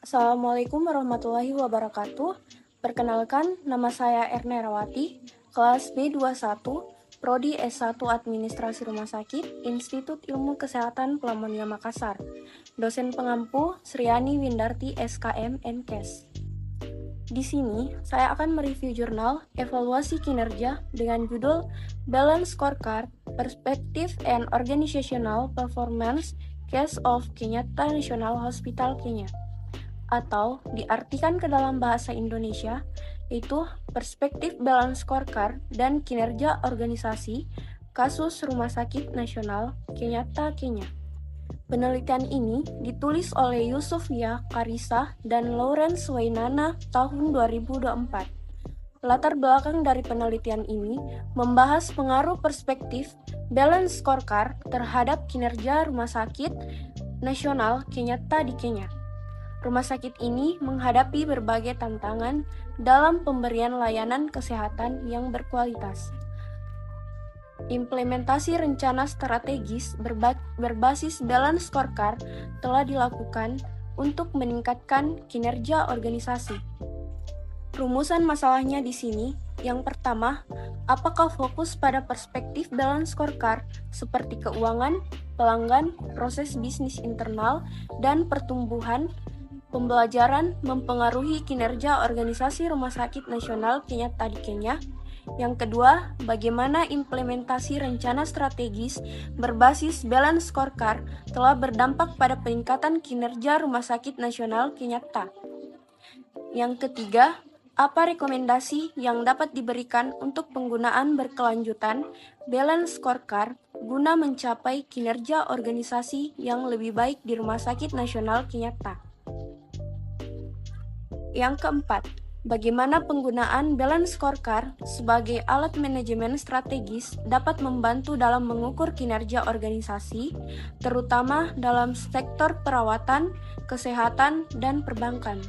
Assalamualaikum warahmatullahi wabarakatuh. Perkenalkan, nama saya Erna Rawati, kelas B21, Prodi S1 Administrasi Rumah Sakit, Institut Ilmu Kesehatan Pelamonia Makassar. Dosen pengampu Sriani Windarti SKM MKes. Di sini, saya akan mereview jurnal Evaluasi Kinerja dengan judul Balance Scorecard, Perspective and Organizational Performance Case of Kenyatta National Hospital Kenya, atau diartikan ke dalam bahasa Indonesia, yaitu Perspektif Balance Scorecard dan Kinerja Organisasi Kasus Rumah Sakit Nasional Kenyatta Kenya. Penelitian ini ditulis oleh Yusufia Karisa dan Lawrence Wainana tahun 2024. Latar belakang dari penelitian ini membahas pengaruh perspektif Balance Scorecard terhadap kinerja Rumah Sakit Nasional Kenyatta di Kenya. Rumah sakit ini menghadapi berbagai tantangan dalam pemberian layanan kesehatan yang berkualitas. Implementasi rencana strategis berbasis Balance Scorecard telah dilakukan untuk meningkatkan kinerja organisasi. Rumusan masalahnya di sini, yang pertama, apakah fokus pada perspektif Balance Scorecard seperti keuangan, pelanggan, proses bisnis internal, dan pertumbuhan pembelajaran mempengaruhi kinerja organisasi Rumah Sakit Nasional Kenyatta di Kenya. Yang kedua, bagaimana implementasi rencana strategis berbasis Balance Scorecard telah berdampak pada peningkatan kinerja Rumah Sakit Nasional Kenyatta. Yang ketiga, apa rekomendasi yang dapat diberikan untuk penggunaan berkelanjutan Balance Scorecard guna mencapai kinerja organisasi yang lebih baik di Rumah Sakit Nasional Kenyatta. Yang keempat, bagaimana penggunaan Balance Scorecard sebagai alat manajemen strategis dapat membantu dalam mengukur kinerja organisasi, terutama dalam sektor perawatan, kesehatan, dan perbankan.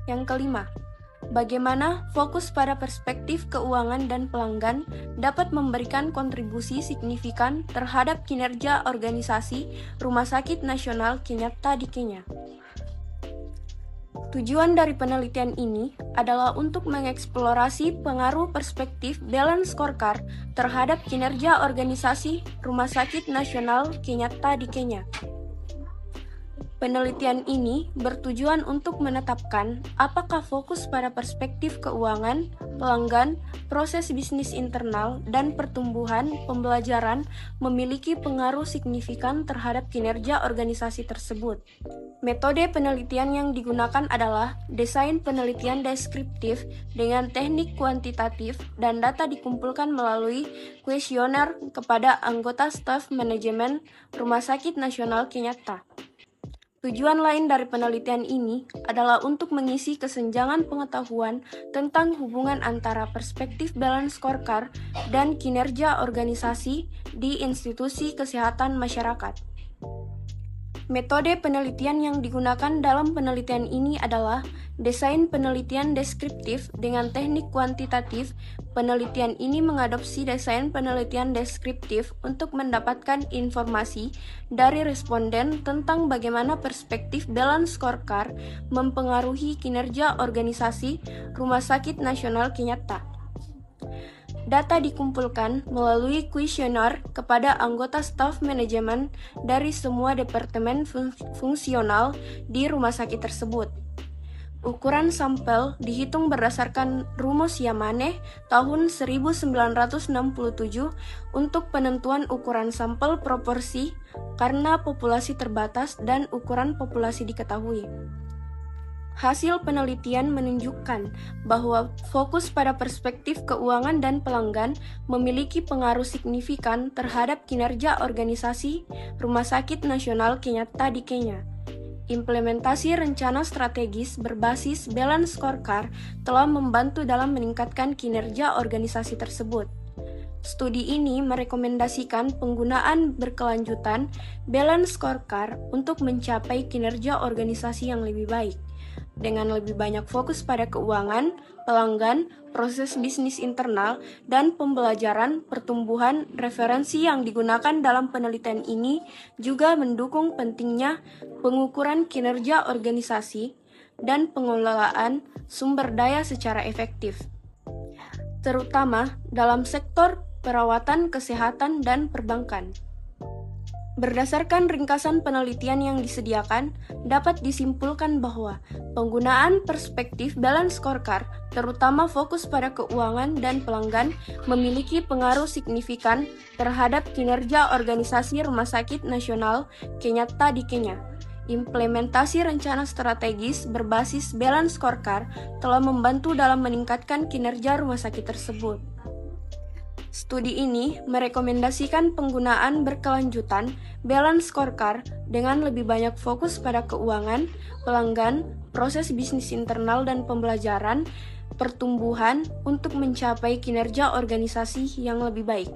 Yang kelima, bagaimana fokus pada perspektif keuangan dan pelanggan dapat memberikan kontribusi signifikan terhadap kinerja organisasi Rumah Sakit Nasional Kenyatta di Kenya. Tujuan dari penelitian ini adalah untuk mengeksplorasi pengaruh perspektif Balance Scorecard terhadap kinerja organisasi Rumah Sakit Nasional Kenyatta di Kenya. Penelitian ini bertujuan untuk menetapkan apakah fokus pada perspektif keuangan, pelanggan, proses bisnis internal, dan pertumbuhan pembelajaran memiliki pengaruh signifikan terhadap kinerja organisasi tersebut. Metode penelitian yang digunakan adalah desain penelitian deskriptif dengan teknik kuantitatif dan data dikumpulkan melalui kuesioner kepada anggota staf manajemen Rumah Sakit Nasional Kenyatta. Tujuan lain dari penelitian ini adalah untuk mengisi kesenjangan pengetahuan tentang hubungan antara perspektif Balance Scorecard dan kinerja organisasi di institusi kesehatan masyarakat. Metode penelitian yang digunakan dalam penelitian ini adalah desain penelitian deskriptif dengan teknik kuantitatif. Penelitian ini mengadopsi desain penelitian deskriptif untuk mendapatkan informasi dari responden tentang bagaimana perspektif Balance Scorecard mempengaruhi kinerja organisasi Rumah Sakit Nasional Kenyatta. Data dikumpulkan melalui kuesioner kepada anggota staf manajemen dari semua departemen fungsional di rumah sakit tersebut. Ukuran sampel dihitung berdasarkan rumus Yamane tahun 1967 untuk penentuan ukuran sampel proporsi karena populasi terbatas dan ukuran populasi diketahui. Hasil penelitian menunjukkan bahwa fokus pada perspektif keuangan dan pelanggan memiliki pengaruh signifikan terhadap kinerja organisasi Rumah Sakit Nasional Kenyatta di Kenya. Implementasi rencana strategis berbasis Balance Scorecard telah membantu dalam meningkatkan kinerja organisasi tersebut. Studi ini merekomendasikan penggunaan berkelanjutan Balance Scorecard untuk mencapai kinerja organisasi yang lebih baik. dengan lebih banyak fokus pada keuangan, pelanggan, proses bisnis internal, dan pembelajaran pertumbuhan. Referensi yang digunakan dalam penelitian ini juga mendukung pentingnya pengukuran kinerja organisasi dan pengelolaan sumber daya secara efektif, terutama dalam sektor perawatan kesehatan dan perbankan. Berdasarkan ringkasan penelitian yang disediakan, dapat disimpulkan bahwa penggunaan perspektif balance scorecard, terutama fokus pada keuangan dan pelanggan, memiliki pengaruh signifikan terhadap kinerja organisasi Rumah Sakit Nasional Kenyatta di Kenya. Implementasi rencana strategis berbasis balance scorecard telah membantu dalam meningkatkan kinerja rumah sakit tersebut. Studi ini merekomendasikan penggunaan berkelanjutan balance scorecard dengan lebih banyak fokus pada keuangan, pelanggan, proses bisnis internal dan pembelajaran, pertumbuhan untuk mencapai kinerja organisasi yang lebih baik.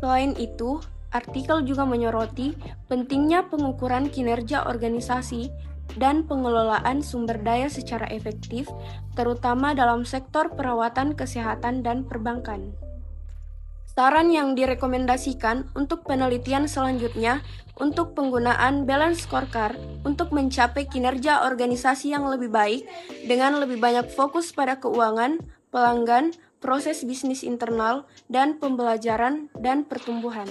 Selain itu, artikel juga menyoroti pentingnya pengukuran kinerja organisasi dan pengelolaan sumber daya secara efektif, terutama dalam sektor perawatan kesehatan dan perbankan. Saran yang direkomendasikan untuk penelitian selanjutnya untuk penggunaan balance scorecard untuk mencapai kinerja organisasi yang lebih baik dengan lebih banyak fokus pada keuangan, pelanggan, proses bisnis internal, dan pembelajaran dan pertumbuhan.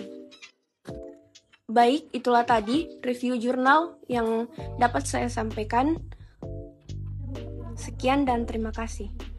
Baik, itulah tadi review jurnal yang dapat saya sampaikan. Sekian dan terima kasih.